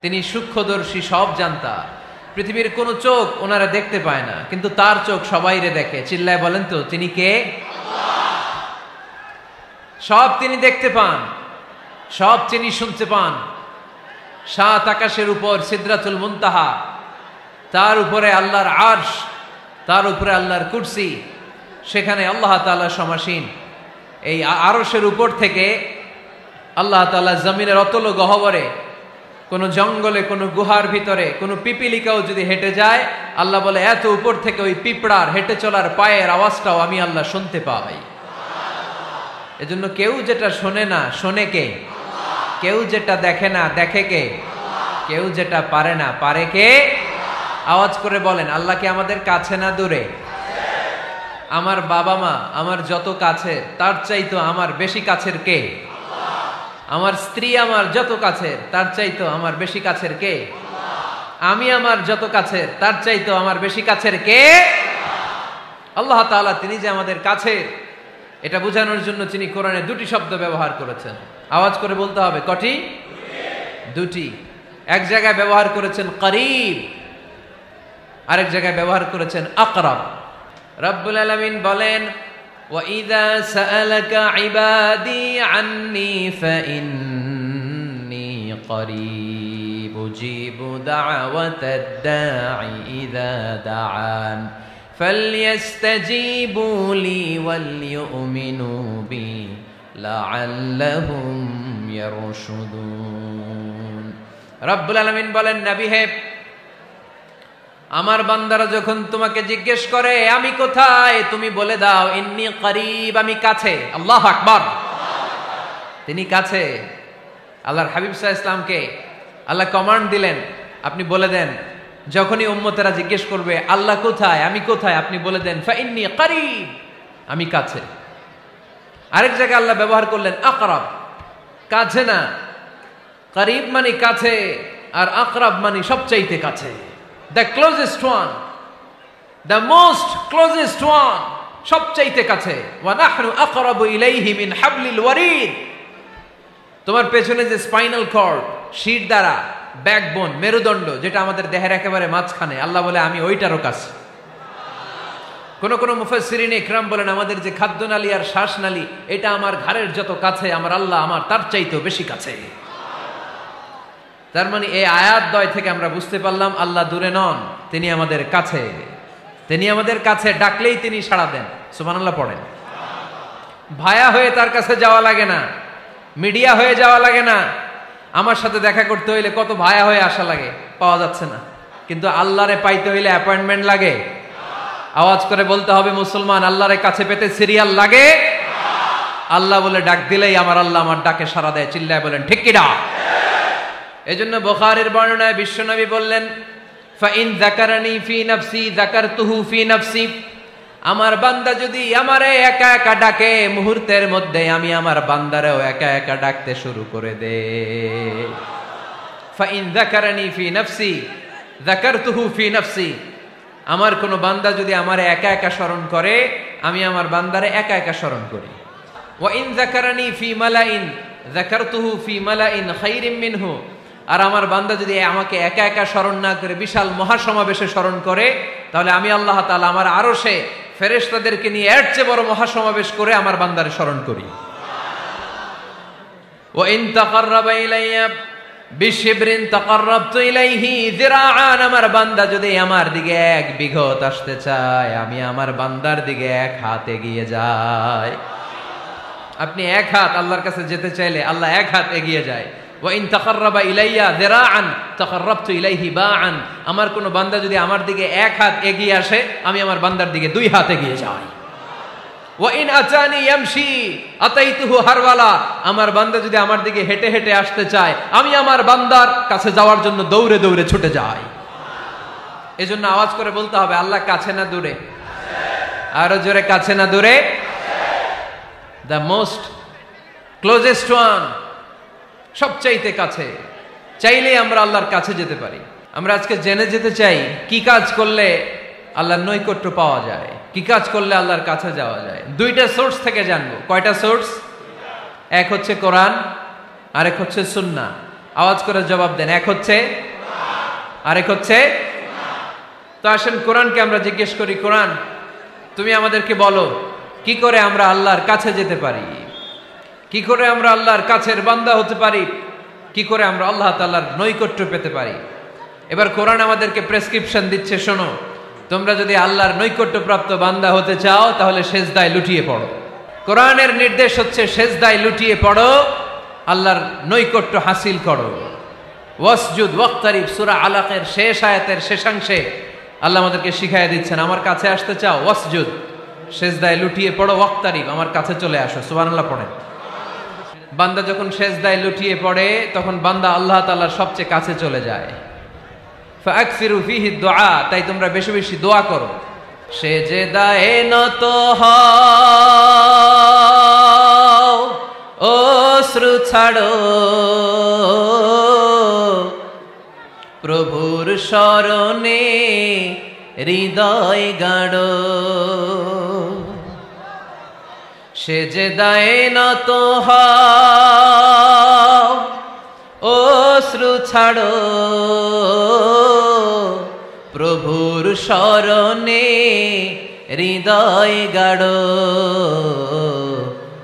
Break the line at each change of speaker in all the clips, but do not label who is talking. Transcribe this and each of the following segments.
তিনি সূক্ষ্মদর্শী, সব জানতা। পৃথিবীর কোন চোখ ওনারা দেখতে পায় না, কিন্তু তার চোখ সবাইরে দেখে। চিল্লায় বলেন তো তিনি কে? সব তিনি দেখতে পান, সব তিনি শুনতে পান। সাত আকাশের উপর সিদরাতুল মুনতাহা, তার উপরে আল্লাহর আরশ, তার উপরে আল্লাহর কুরসি, সেখানে আল্লাহ তাআলা সমাসীন। এই আরশের উপর থেকে আল্লাহ তাআলা জমিনের অতল গহ্বরে, কোন জঙ্গলে, কোন গুহার ভিতরে কোন পিপিলিকাও যদি হেঁটে যায়, আল্লাহ বলে এত উপর থেকে ওই পিঁপড়ার হেঁটে চলার পায়ের আওয়াজটাও আমি আল্লাহ শুনতে পাই। এজন্য কেউ যেটা শোনে না, শোনে কে? কেউ যেটা দেখে না, দেখে কে? কেউ যেটা পারে না, পারে কে? আওয়াজ করে বলেন, আল্লাহ কি আমাদের কাছে না দূরে? আমার বাবা মা আমার যত কাছে, তার চাইতো আমার বেশি কাছের কে? আমার স্ত্রী আমার যত কাছের, তার চাইতো আমার বেশি কাছের কে? আমি আমার যত কাছের, তার চাইতো আমার বেশি কাছের কে? আল্লাহ তাআলা তিনি যে আমাদের কাছে, এটা বোঝানোর জন্য তিনি কোরআনে দুটি শব্দ ব্যবহার করেছেন। আওয়াজ করে বলতে হবে, কটি? দুটি। এক জায়গায় ব্যবহার করেছেন করিব, আরেক জায়গায় ব্যবহার করেছেন আকরাব। রব্বুল আলামিন বলেন, وَإِذَا سَأَلَكَ عِبَادِي عَنِّي فَإِنِّي قَرِيبٌ أُجِيبُ دَعْوَةَ الدَّاعِ إِذَا دَعَانِ فَلْيَسْتَجِيبُوا لِي وَلْيُؤْمِنُوا بِي لَعَلَّهُمْ يَرْشُدُونَ। রব্বুল আলামিন বলেন, নবী হে, আমার বান্দারা যখন তোমাকে জিজ্ঞেস করে আমি কোথায়, তুমি বলে দাও ইন্নী করিব, আমি কাছে। আল্লাহু আকবার। তিনি কাছে। আল্লাহর হাবিব সাল্লাল্লাহু আলাইহি ওয়াসাল্লামকে আল্লাহ কমান্ড দিলেন, আপনি বলে দেন, যখনই উম্মতেরা জিজ্ঞেস করবে আল্লাহ কোথায়, আমি কোথায়, আপনি বলে দেন ফাইন্নী করিব, আমি কাছে। আরেক জায়গায় আল্লাহ ব্যবহার করলেন আকরাব, কাছে না। করিব মানে কাছে, আর আকরাব মানে সবচাইতে কাছে। The closest one, the most closest one, সবচাইতে কাছে। ওয়া নাহনু আকরাবু ইলাইহি মিন হাবলিল ওয়ারিদ। তোমার পেছনে যে স্পাইনাল কর্ড, শির দ্বারা, ব্যাকবোন, মেরুদণ্ড, যেটা আমাদের দেহের একেবারে মাঝখানে, আল্লাহ বলে আমি ওইটারও কাছে। কোন কোন মুফাসসিরিন ইকরাম বলেন, আমাদের যে খাদ্যনালী আর শ্বাসনালী, এটা আমার ঘাড়ের যত কাছে, আমার আল্লাহ আমার তার চাইতেও বেশি কাছে। তার মানে এই আয়াত দ্বয় থেকে আমরা বুঝতে পারলাম আল্লাহ দূরে নন, তিনি আমাদের কাছে। তিনি আমাদের কাছে, ডাকলেই তিনি সাড়া দেন। সুবহানাল্লাহ পড়েন। ভায়া হয়ে তার কাছে যাওয়া লাগে না, মিডিয়া হয়ে যাওয়া লাগে না। আমার সাথে দেখা করতে হইলে কত ভায়া হয়ে আসা লাগে, পাওয়া যাচ্ছে না। কিন্তু আল্লাহরে পাইতে হইলে অ্যাপয়েন্টমেন্ট লাগে। আওয়াজ করে বলতে হবে মুসলমান, আল্লাহরে কাছে পেতে সিরিয়াল লাগে। আল্লাহ বলে ডাক দিলেই আমার আল্লাহ আমার ডাকে সাড়া দেয়। চিল্লায় বলেন ঠিক কি না? এজন্য বুখারীর বর্ণনায় বিশ্বনবী বললেন, ফাইন যাকারানি ফি নাফসি যাকারতুহু ফি নাফসি। আমার বান্দা যদি আমারে একা একা ডাকে, মুহূর্তের মধ্যে আমি আমার বান্দারেও একা একা ডাকতে শুরু করে দে। ফাইন যাকারানি ফি নাফসি যাকারতুহু ফি নাফসি। আমার কোন বান্দা যদি আমারে একা একা স্মরণ করে, আমি আমার বান্দারে একা একা স্মরণ করি। ওয়া ইন যাকারানি ফি মালাইন যাকারতুহু ফি মালাইন খায়রিম মিনহু। আর আমার বান্দা যদি আমাকে একা একা স্মরণ না করে বিশাল মহাসমাবেশে স্মরণ করে, তাহলে আমি আল্লাহ তাআলা আমার আরশে ফেরেশতাদেরকে নিয়ে এর চেয়ে বড় মহাসমাবেশ করে আমার বান্দারে স্মরণ করি। ওয়া ইন তাকাররাবা ইলাইয়া বিশিবরিন তাকাররাবতু ইলাইহি যিরাআন। আমার বান্দা যদি আমার দিকে এক বিঘত আসতে চায়, আমি আমার বান্দার দিকে এক হাত এগিয়ে যাই। আপনি এক হাত আল্লাহর কাছে যেতে চাইলে আল্লাহ এক হাত এগিয়ে যায়। ওয়া ইন তাকাররাবা ইলাইয়া যিরাআন তাকাররাবতু ইলাইহি বাআন। আমার কোন বান্দা যদি আমার দিকে এক হাত এগিয়ে আসে, আমি আমার বান্দার দিকে দুই হাত এগিয়ে যাই। ওয়া ইন আতানি ইয়ামশি আতাইতুহু হারওয়ালা। আমার বান্দা যদি আমার দিকে হেঁটে হেঁটে আসতে চায়, আমি আমার বান্দার কাছে যাওয়ার জন্য দৌড়ে দৌড়ে ছুটে যাই। এজন্য আওয়াজ করে বলতে হবে, আল্লাহ কাছে না দূরে? আরো জোরে, কাছে না দূরে? দ্য মোস্ট ক্লোজেস্ট ওয়ান, সবচাইতে কাছে। চাইলেই আমরা আল্লাহর কাছে যেতে পারি। আমরা আজকে জেনে যেতে চাই কি কাজ করলে আল্লাহর নৈকট্য পাওয়া যায়, কি কাজ করলে আল্লাহর কাছে যাওয়া যায়। দুইটা সোর্স থেকে জানবো। কয়টা সোর্স? এক হচ্ছে কোরআন, আরেক হচ্ছে সুন্নাহ। আওয়াজ করে জবাব দেন। এক হচ্ছে, আরেক হচ্ছে। তো আসেন কোরআনকে আমরা জিজ্ঞেস করি, কোরআন তুমি আমাদেরকে বলো কি করে আমরা আল্লাহর কাছে যেতে পারি, কি করে আমরা আল্লাহর কাছের বান্দা হতে পারি, কি করে আমরা আল্লাহ তাআলার নৈকট্য পেতে পারি। এবার কোরআন আমাদেরকে প্রেসক্রিপশন দিচ্ছে, শোনো, তোমরা যদি আল্লাহর নৈকট্যপ্রাপ্ত বান্দা হতে চাও তাহলে সেজদায় লুটিয়ে পড়ো। কোরআনের নির্দেশ হচ্ছে সেজদায় লুটিয়ে পড়ো, আল্লাহর নৈকট্য হাসিল করো। ওয়াসজুদ ওয়াক্তারিব, সূরা আলাকের শেষ আয়াতের শেষাংশে আল্লাহ আমাদেরকে শিখাইয়া দিচ্ছেন, আমার কাছে আসতে চাও, ওয়াসজুদ, সেজদায় লুটিয়ে পড়ো, ওয়াক্তারিব, আমার কাছে চলে আসো। সুবহানাল্লাহ পড়েন। বান্দা যখন সেজদায় লুটিয়ে পড়ে তখন বান্দা আল্লাহ তাআলার সবচেয়ে কাছে চলে যায়। ফাকসিরু ফিহি দুআ, তাই তোমরা বেশি বেশি দোয়া করো। সেজদায়ে নত হও, অশ্রু ছাড়ো, প্রভুর শরণে হৃদয় গাড়ো। সেজদায়ে নত হও, অশ্রু ছাড়ো, প্রভুর শরণে হৃদয় গাড়ো।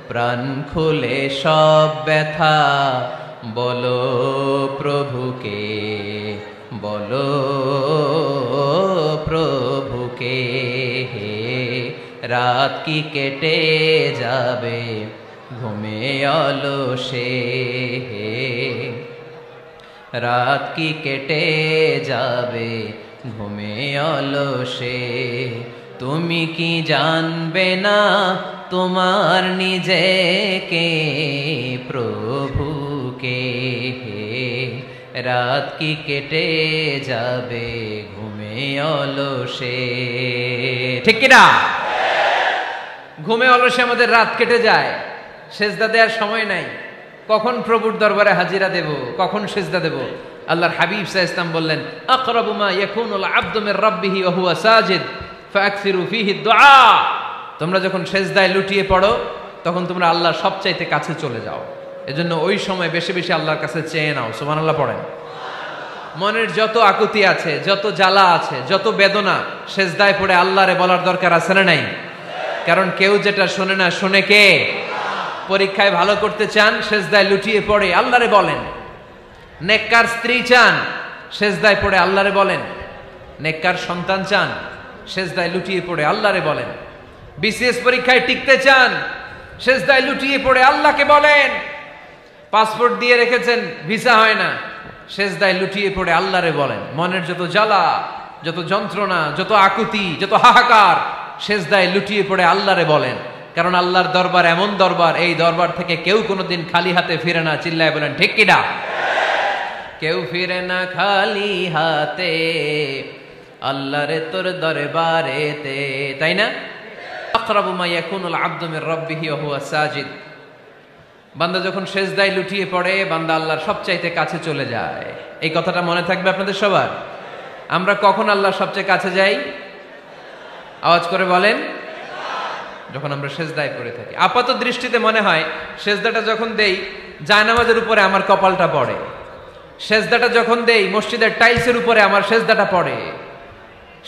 প্রাণ খুলে সব ব্যথা বলো প্রভুকে, বলো প্রভুকে। রাত কি কেটে যাবে ঘুমে অলসে, রাত কি কেটে যাবে ঘুমে অলসে। তুমি কি জানবে না তোমার নিজেকে, প্রভুকে। রাত কি কেটে যাবে ঘুমে অলসে, ঠিক কিনা? ঘুমে অলসে আমাদের রাত কেটে যায়, সেজদা দেওয়ার সময় নাই। কখন প্রভুর দরবারে হাজিরা দেব, কখন সেজদা দেব? আল্লাহর হাবিব সাল্লাল্লাহু আলাইহি ওয়াসাল্লাম বললেন, আকরাবু মা ইয়াকুনুল আবদু মির রাব্বিহি ওয়া হুয়া সাজিদ ফাকসিরু ফিহি দুআ। তোমরা যখন সেজদায় লুটিয়ে পড়ো তখন তোমরা আল্লাহর সবচাইতে কাছে চলে যাও। এজন্য ওই সময় বেশি বেশি আল্লাহর কাছে চেয়ে নাও। সুবহানাল্লাহ পড়েন। মনের যত আকুতি আছে, যত জ্বালা আছে, যত বেদনা, সেজদায় পড়ে আল্লাহরে বলার দরকার আছে না নাই? কারণ কেউ যেটা শোনে না, শোনে কে? পরীক্ষায় ভালো করতে চান, সেজদায় লুটিয়ে পড়ে আল্লাহরে বলেন। নেককার স্ত্রী চান, সেজদায় পড়ে আল্লাহরে বলেন। নেককার সন্তান চান, সেজদায় লুটিয়ে পড়ে আল্লাহরে বলেন। বিসিএস পরীক্ষায় টিকতে চান, সেজদায় লুটিয়ে পড়ে আল্লাহকে বলেন। পাসপোর্ট দিয়ে রেখেছেন, ভিসা হয় না, সেজদায় লুটিয়ে পড়ে আল্লাহরে বলেন। মনের যত জ্বালা, যত যন্ত্রণা, যত আকুতি, যত হাহাকার, সেজদায় লুটিয়ে পড়ে আল্লাহরে বলেন। কারণ আল্লাহর দরবার এমন দরবার, এই দরবার থেকে কেউ কোনোদিন খালি হাতে ফিরে না। চিল্লায় বলেন ঠিক কিনা? কেউ ফিরে না খালি হাতে আল্লাহরে তোর দরবারেতে, তাই না? আকরাবু মা ইয়াকুনুল আবদু মির রাব্বিহি ওয়া হুয়া সাজিদ। বান্দা যখন সেজদায় লুটিয়ে পড়ে বান্দা আল্লাহর সবচাইতে কাছে চলে যায়। এই কথাটা মনে থাকবে আপনাদের সবার। আমরা কখন আল্লাহর সবচেয়ে কাছে যাই? আওয়াজ করে বলেন। যখন আমরা সেজদায় পড়ে থাকি। আপাত দৃষ্টিতে মনে হয় সেজদাটা যখন দেই জায়নামাজের উপরে আমার কপালটা পড়ে, সেজদাটা যখন দেই মসজিদের টাইলসের উপরে আমার সেজদাটা পড়ে,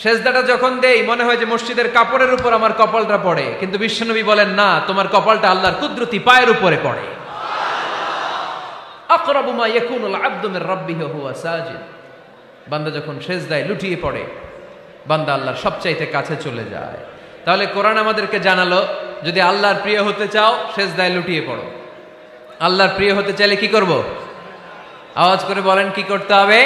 সেজদাটা যখন দেই মনে হয় যে মসজিদের কাপড়ের উপর আমার কপালটা পড়ে। কিন্তু বিশ্বনবী বলেন না, তোমার কপালটা আল্লাহর কুদরতি পায়ের উপরে পড়ে। আকরাবু মা ইয়াকুনুল আবদু মির রাব্বিহি ওয়া হুয়া সাজিদ। বান্দা যখন সেজদায় লুটিয়ে পড়ে বান্দা আল্লাহর সবচাইতে কাছে চলে যায়। তাহলে কোরআন আমাদেরকে জানালো, যদি আল্লাহর প্রিয় হতে চাও সেজদায় লুটিয়ে পড়ো। আল্লাহর প্রিয় হতে চাইলে কি করব? আওয়াজ করে বলেন কি করতে হবে?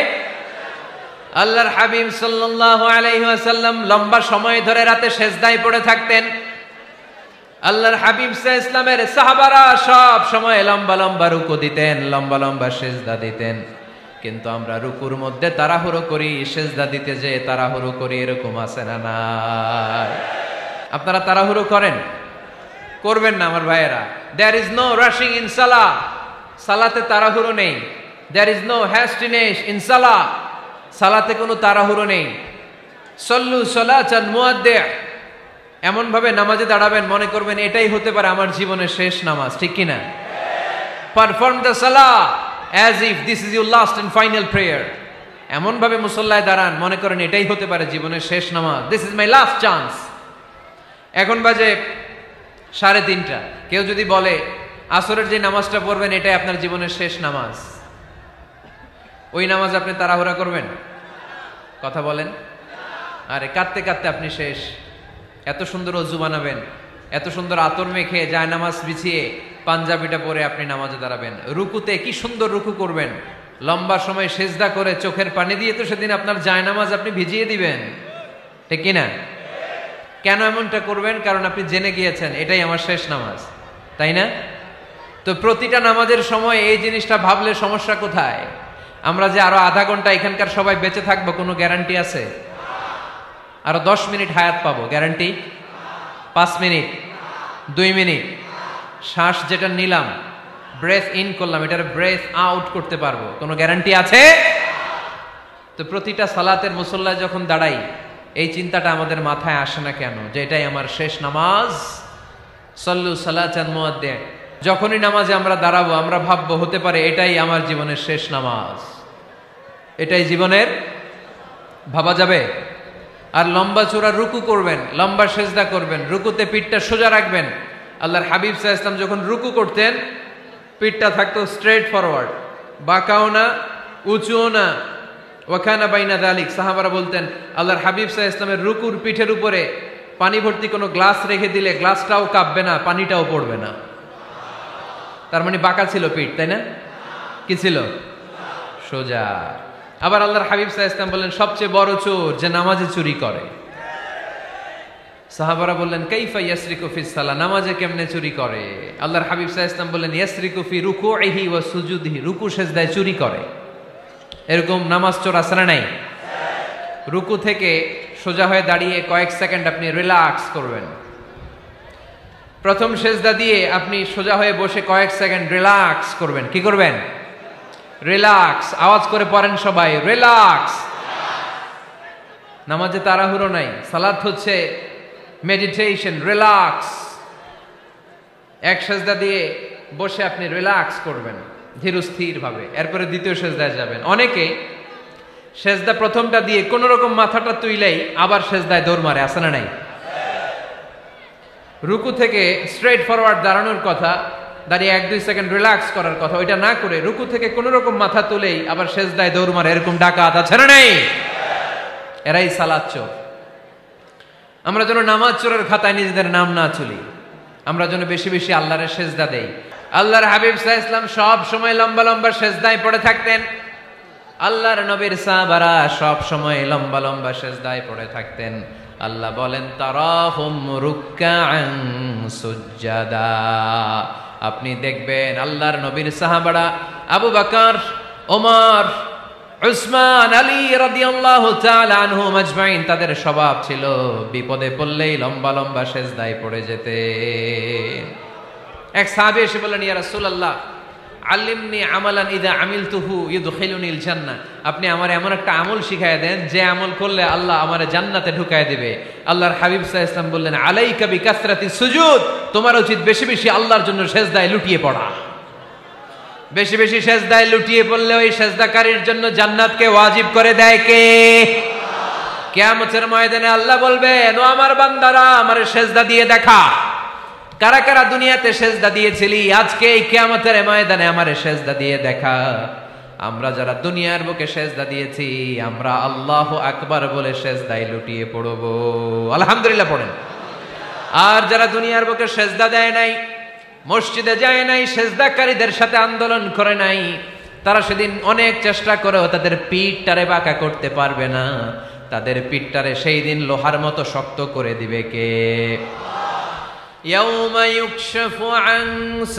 আল্লাহর হাবিব সাল্লাল্লাহু আলাইহি ওয়াসাল্লাম লম্বা সময় ধরে রাতে সেজদায় পড়ে থাকতেন। আল্লাহর হাবিব সাল্লাল্লাহু আলাইহি ওয়াসাল্লামের সাহাবারা সব সময় লম্বা লম্বা রুকু দিতেন, লম্বা লম্বা সেজদা দিতেন। কিন্তু আমরা রুকুর মধ্যে তাড়াহুড়ো করি, সেজদা দিতে যে তাড়াহুড়ো করি, এরকম আছে না নাই? আপনারা তাড়াহুড়ো করেন? করবেন না আমার ভাইয়েরা। There is no rushing in সালাহ। সালাতে তাড়াহুড়ো নেই। There is no hastiness in সালাহ। সালাতে কোনো তাড়াহুড়ো নেই। সল্লু সালাতান মুআদ্দি'। এমন ভাবে নামাজে দাঁড়াবেন মনে করবেন এটাই হতে পারে আমার জীবনের শেষ নামাজ, ঠিক কি না? Perform the salah as if this is your last and final prayer. এমন ভাবে মুসল্লায় দাঁড়ান মনে করেন এটাই হতে পারে জীবনের শেষ নামাজ, this is my last chance. এখন বাজে 3:30। কেউ যদি বলে আসরের যে নামাজটা পড়বেন এটাই আপনার জীবনের শেষ নামাজ, ওই নামাজ আপনি তাড়াহুড়া করবেন? কথা বলেন। আরে কাঁদতে কাঁদতে আপনি শেষ। এত সুন্দর অজু বানাবেন, এত সুন্দর আতর মেখে যায় নামাজ বিছিয়ে পাঞ্জাবিটা পরে আপনি নামাজে দাঁড়াবেন। রুকুতে কি সুন্দর রুকু করবেন, লম্বা সময় সেজদা করে চোখের পানি দিয়ে তো সেদিন আপনার যায় নামাজ আপনি ভিজিয়ে দিবেন, ঠিক কিনা? কেন এমনটা করবেন? কারণ আপনি জেনে গিয়েছেন এটাই আমার শেষ নামাজ, তাই না? তো প্রতিটা নামাজের সময় এই জিনিসটা ভাবলে সমস্যা কোথায়? আমরা যে আরো আধা ঘন্টা এখানকার সবাই বেঁচে থাকবো কোনো গ্যারান্টি আছে? আরো 10 মিনিট হায়াত পাবো, গ্যারান্টি? 5 মিনিট, 2 মিনিট, শ্বাস যেটা নিলাম, ব্রেথ ইন করলাম, এটার ব্রেথ আউট করতে পারবো, কোনো গ্যারান্টি আছে? তো প্রতিটা সালাতের মুসল্লায় যখন দাঁড়াই এই চিন্তাটা আমাদের মাথায় আসে না কেন যে এটাই আমার শেষ নামাজ? সল্লু সালাতান মুআদ্দিন। যখনই নামাজে আমরা দাঁড়াবো আমরা ভাববো হতে পারে এটাই আমার জীবনের শেষ নামাজ, এটাই জীবনের, ভাবা যাবে? আর লম্বা চূড়া রুকু করবেন, লম্বা সেজদা করবেন, রুকুতে পিঠটা সোজা রাখবেন। আল্লাহর হাবিব সাল্লাল্লাহু আলাইহি ওয়াসাল্লাম যখন রুকু করতেন পিঠটা থাকতো স্ট্রেট ফরওয়ার্ড, বাঁকাও না উঁচুও না, ওয়াকানা বাইনা যালিক। সাহাবারা বলতেন আল্লাহর হাবিব সাল্লাল্লাহু আলাইহি ওয়াসাল্লামের রুকুর পিঠের উপরে পানি ভর্তি কোনো গ্লাস রেখে দিলে গ্লাসটাও কাঁপবে না, পানিটাও পড়বে না। তার মানে বাঁকা ছিল পিঠ, তাই না? কি ছিল? সোজা। আবার আল্লাহর হাবিব সাল্লাল্লাহু আলাইহি ওয়াসাল্লাম বললেন সবচেয়ে বড় চোর যে নামাজে চুরি করে। সাহাবারা বললেন কাইফা ইয়াসরিকু ফিস সালাহ, নামাজে কেমনে চুরি করে? আল্লাহর হাবিব সাল্লাল্লাহু আলাইহি ওয়াসাল্লাম বললেন ইয়াসরিকু ফি রুকুইহি ওয়া সুজুদিহি, রুকু সেজদায় চুরি করে। এরকম নামাজ চোর আছে না নাই? রুকু থেকে সোজা হয়ে দাঁড়িয়ে কয়েক সেকেন্ড আপনি রিল্যাক্স করবেন। প্রথম সেজদা দিয়ে আপনি সোজা হয়ে বসে কয়েক সেকেন্ড রিল্যাক্স করবেন। কি করবেন? রিল্যাক্স। আওয়াজ করে পড়েন সবাই, রিল্যাক্স। নামাজে তাড়াহুড়ো নাই, সালাত হচ্ছে মেডিটেশন, রিল্যাক্স। এক সেজদা দিয়ে বসে আপনি রিল্যাক্স করবেন ধীরস্থির ভাবে, এরপরে দ্বিতীয় সেজদায় যাবেন। অনেকে সেজদা প্রথমটা দিয়ে কোন রকম মাথাটা তুইলেই আবার সেজদায় দৌড় মারে, আছে না নাই? রুকু থেকে স্ট্রেট ফরওয়ার্ড দাঁড়ানোর কথা, দাঁড়িয়ে 1-2 সেকেন্ড রিল্যাক্স করার কথা, ওইটা না করে রুকু থেকে কোন রকম মাথা তুলেই আবার সেজদায় দৌড় মারে, এরকম ডাকাত আছে না নাই? এরাই সালাত চোর। আমরা যেন নামাজ চোরের খাতায় নিজেদের নাম না তুলি, আমরা যেন বেশি বেশি আল্লাহর সেজদা দেই। আল্লাহর হাবিব সাল্লাল্লাহু আলাইহি ওয়াসাল্লাম সব সময় লম্বা লম্বা সেজদায় পড়ে থাকতেন। আল্লাহর নবীর সাহাবারা সব সময় লম্বা লম্বা সেজদায় পড়ে থাকতেন। আল্লাহ বলেন তারাহুম রুকআন সুজদা, আপনি দেখবেন আল্লাহর নবীর সাহাবারা আবু বকর, ওমর, উসমান, আলী রাদিয়াল্লাহু তাআলা আনহুম আজমাইন, তাদের স্বভাব ছিল বিপদে পড়লেই লম্বা লম্বা সেজদায় পড়ে যেতেন। এক সাহাবী এসে বললেন ইয়া রাসূলুল্লাহ আল্লিমনি আমালান ইযা আমিলতুহু ইউদখিলুনিল জান্নাহ, আপনি আমার এমন একটা আমল শিখায় দেন যে আমল করলে আল্লাহ আমারে জান্নাতে ঢুকায় দিবে। আল্লাহর হাবিব সাল্লাল্লাহু আলাইহি ওয়াসাল্লাম বললেন আলাইকা বিকাসরাতিস সুজুদ, তোমার উচিত বেশি বেশি আল্লাহর জন্য সেজদায় লুটিয়ে পড়া। বেশি বেশি সেজদায় লুটিয়ে পড়লে ওই সেজদাকারীর জন্য জান্নাতকে ওয়াজিব করে দেয় কে? কিয়ামতের ময়দানে আল্লাহ বলবেন ও আমার বান্দারা আমারে সেজদা দিয়ে দেখা, কারা কারা দুনিয়াতে সেজদা দিয়েছিলি, আজকে এই কিয়ামতের ময়দানে আমারে সেজদা দিয়ে দেখা। আমরা যারা দুনিয়ার বুকে সেজদা দিয়েছি আমরা আল্লাহু আকবার বলে সেজদায় লুটিয়ে পড়ব, আলহামদুলিল্লাহ পড়েন। আর যারা দুনিয়ার বুকে সেজদা দেয় নাই, মসজিদে যায় নাই, সেজদাকারীদের সাথে আন্দোলন করে নাই, তারা সেদিন অনেক চেষ্টা করেও তাদের পিঠটারে বাঁকা করতে পারবে না। তাদের পিঠটারে সেই দিন লোহার মতো শক্ত করে দিবে কে? يوم يكشف عن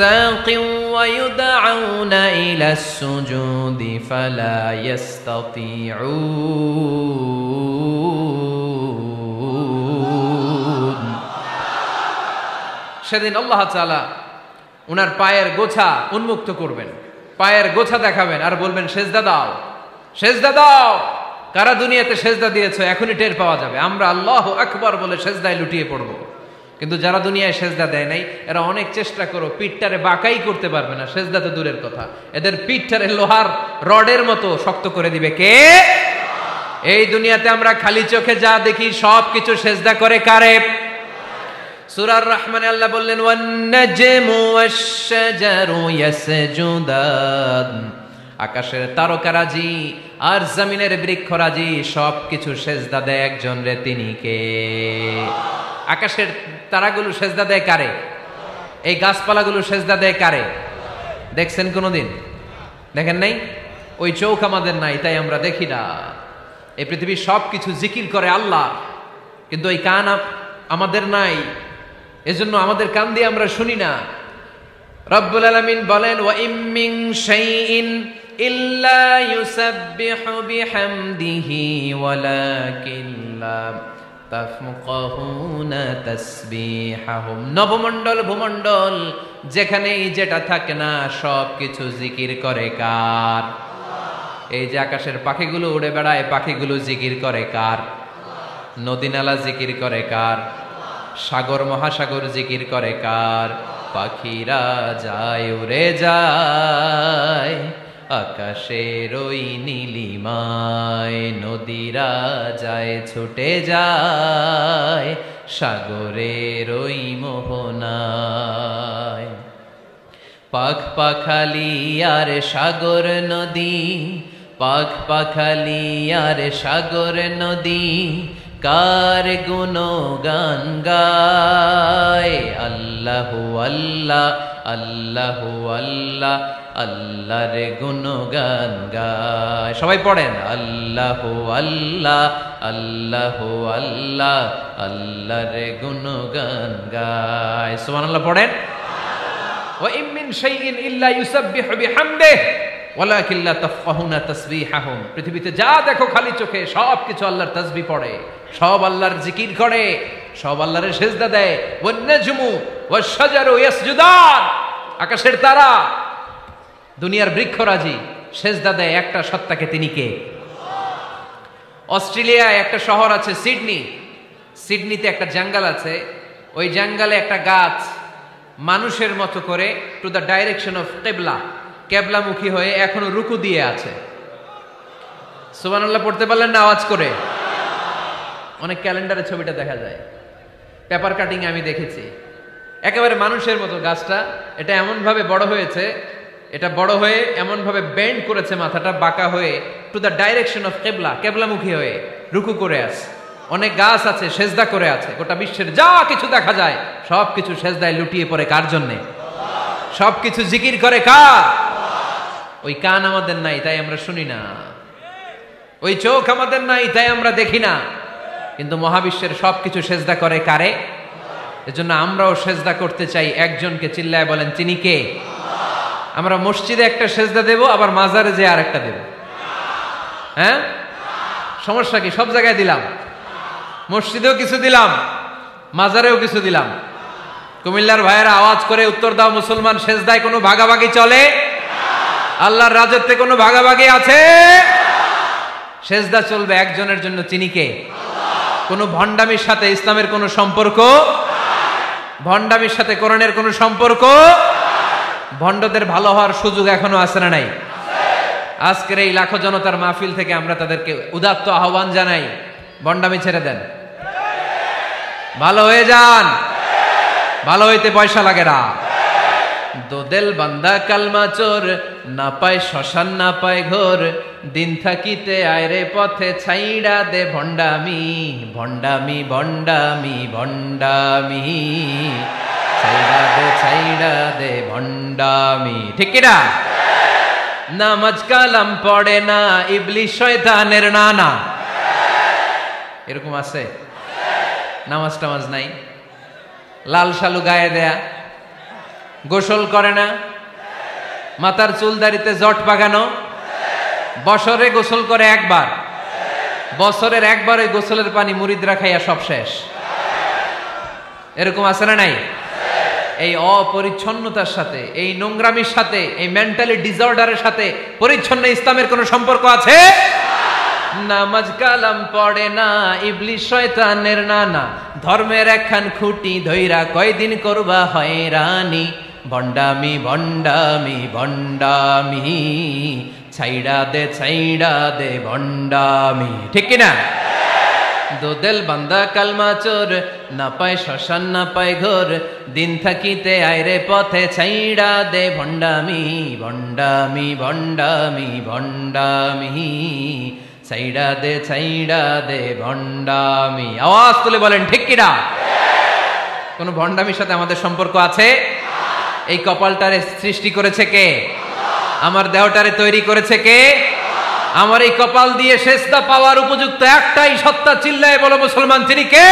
ساق ويدعون إلى السجود فلا يستطيعون। সেদিন আল্লাহ তাআলা উনার পায়ের গোছা উন্মুক্ত করবেন, পায়ের গোছা দেখাবেন আর বলবেন সেজদা দাও, সেজদা দাও। কারা দুনিয়াতে সেজদা দিয়েছো এখনই টের পাওয়া যাবে। আমরা আল্লাহু আকবার বলে সেজদায় লুটিয়ে পড়ব। কিন্তু যারা দুনিয়ায় সেজদা দেয় নাই এরা অনেক চেষ্টা করো পিঠটারে বাঁকাই করতে পারবে না, সেজদা তো দূরের কথা, এদের পিঠটারে লোহার রডের মতো শক্ত করে দিবে কে? এই দুনিয়াতে আমরা খালি চোখে যা দেখি সব কিছু সেজদা করে কারে? সূরা রহমানে আল্লাহ বললেন ওয়ান নাজমু ওয়াশ-শাজারু ইয়াসজুদান, আকাশের তারকারাজি আর জমিনের বৃক্ষরাজি সব কিছু সেজদা দেয় একজন রে, তিনি কে? আকাশের তারাগুলো সেজদা দেয় কারে? এই গাছপালাগুলো সেজদা দেয় কারে? দেখছেন কোনোদিন? দেখেন নাই? ওই চোখ আমাদের নাই, তাই আমরা দেখি না। এই পৃথিবীর সব কিছু জিকির করে আল্লাহ, কিন্তু ওই কান আমাদের নাই, এজন্য আমাদের কান দিয়ে আমরা শুনি না। রব্বুল আলামিন বলেন ওয়া ইম মিন শাইইন ইল্লা ইউসাব্বিহু বিহামদিহি ওয়ালাকিন লা তাফকাহুনা তাসবিহাহুম। নবমণ্ডল ভূমণ্ডল যেখানেই যেটা থাকে না সব কিছু জিকির করে কার? এই যে আকাশের পাখিগুলো উড়ে বেড়ায়, পাখিগুলো জিকির করে কার? নদী নালা জিকির করে কার? সাগর মহাসাগর জিকির করে কার? পাখিরা যায় উড়ে যায় আকাশের ওই নীলিমায়, নদীরা যায় ছুটে যায় সাগরের ওই মোহনায়। পাখ পাখালি আর সাগর নদী, পাখ পাখালি আর সাগর নদী কার গুণগান গায়? আল্লাহু আল্লাহ আল্লাহু আল্লাহ আল্লাহর গুণগান গায়। সবাই পড়েন আল্লাহু আল্লাহ আল্লাহু আল্লাহ আল্লাহর গুণগান গায়। সুবহানাল্লাহ পড়েন। ওয়া ইম মিন শাইইন ইল্লা ইউসাব্বিহু বিহামদিহি ওয়ালাকিন লা তাফকাহুনা তাসবিহাহুম। পৃথিবীতে যা দেখো খালি চোখে সব কিছু আল্লাহর তাসবিহ পড়ে, সব আল্লাহর জিকির করে, সব আল্লাহর সেজদা দেয়। ওয়ান নাজমু ওয়াশ-শাজারু ইয়াসজুদান, আকাশের তারা দুনিয়ার বৃক্ষরাজি সেজদা দেয় একটা সত্তাকে, তিনি কে? অস্ট্রেলিয়ায় একটা শহর আছে সিডনি, সিডনিতে একটা জঙ্গল আছে, ওই জঙ্গলে একটা গাছ মানুষের মতো করে টু দ্য ডাইরেকশন অফ কিবলা, কেবলামুখী হয়ে এখনো রুকু দিয়ে আছে। সুবহানাল্লাহ পড়তে পারলেন না আওয়াজ করে? অনেক ক্যালেন্ডারে ছবিটা দেখা যায়, পেপার কাটিং আমি দেখেছি। একেবারে মানুষের মতো গাছটা, এটা এমন ভাবে বড় হয়েছে, এটা বড় হয়ে এমন ভাবে বেন্ড করেছে মাথাটা বাঁকা হয়ে টু দ্য ডাইরেকশন অফ কিবলা, কেবলামুখী হয়ে রুকু করে আছে। অনেক গাছ আছে সেজদা করে আছে। গোটা বিশ্বের যা কিছু দেখা যায় সব কিছু সেজদায় লুটিয়ে পড়ে কার জন্যে? সব কিছু জিকির করে কার? ওই কান আমাদের নাই, তাই আমরা শুনি না। ওই চোখ আমাদের নাই, তাই আমরা দেখি না। কিন্তু মহাবিশ্বের সবকিছু সেজদা করে কারে? এজন্য আমরাও সেজদা করতে চাই একজনকে। চিল্লায় বলেন তিনি কে? আমরা মসজিদে একটা সেজদা দেব, আবার মাজারে যে আরেকটা দেব। হ্যাঁ, সমস্যা কি? সব জায়গায় দিলাম, মসজিদেও কিছু দিলাম, মাজারেও কিছু দিলাম। কুমিল্লার ভাইয়েরা আওয়াজ করে উত্তর দাও, মুসলমান সেজদায় কোনো ভাগাভাগি চলে? আল্লাহর রাজত্বে কোনো ভাগাভাগি আছে? সেজদা চলবে একজনের জন্য, তিনি কে? কোনো ভণ্ডামির সাথে ইসলামের কোনো সম্পর্ক, ভণ্ডামির সাথে কোরআনের কোনো সম্পর্ক। ভণ্ডদের ভালো হওয়ার সুযোগ এখনো আছে না নাই? আজকের এই লাখো জনতার মাহফিল থেকে আমরা তাদেরকে উদাত্ত আহ্বান জানাই, ভণ্ডামি ছেড়ে দেন, ভালো হয়ে যান। ভালো হইতে পয়সা লাগে না। দোদেল বান্দা কালমা চোর, না পায় শ্মশান না পায় ঘোর, দিন থাকিতে আয়রে পথে ছাইড়া দে ভণ্ডামি, ভণ্ডামি ভণ্ডামি ভণ্ডামি, ছাইড়া দে ভণ্ডামি। ঠিক কিনা? নামাজ কালাম পড়ে না, ইবলিশ শয়তানের নানা। এরকম আছে? নামাজ টামাজ নাই, লাল শালু গায়ে দেয়া, গোসল করে না, মাথার চুল দাড়িতে জট পাকানো, বছরে গোসল করে একবার, বছরের একবার ওই গোসলের পানি মুরিদরা খাইয়া সব শেষ। এরকম আছে না নাই? এই অপরিচ্ছন্নতার সাথে, এই নোংরামির সাথে, এই মেন্টালি ডিসঅর্ডারের সাথে পরিচ্ছন্ন ইসলামের কোনো সম্পর্ক আছে? নামাজ কালাম পড়ে না, ইবলিস শয়তানের নানা, ধর্মের একখান খুঁটি ধইরা কয়দিন করবা হয়রানি, ভণ্ডামি ভণ্ডামি ভণ্ডামি, ছাইড়া দে ভণ্ডামি। ঠিক কিনা? দোদেল বান্দা কালমা চোর, না পায় শ্মশান না পায় ঘোর, দিন থাকিতে আইরে পথে ছাইড়া দে ভণ্ডামি ভণ্ডামি ভণ্ডামি ভণ্ডামি, ছাইড়া দে ভণ্ডামি। আওয়াজ তুলে বলেন ঠিক কিনা? কোন ভণ্ডামির সাথে আমাদের সম্পর্ক আছে? এই কপালটারে সৃষ্টি করেছে কে? আমার দেহটারে তৈরি করেছে কে? আমার এই কপাল দিয়ে সেজদা পাওয়ার উপযুক্ত একটাই সত্তা, চিল্লায় বলো মুসলমান, তিনি কে?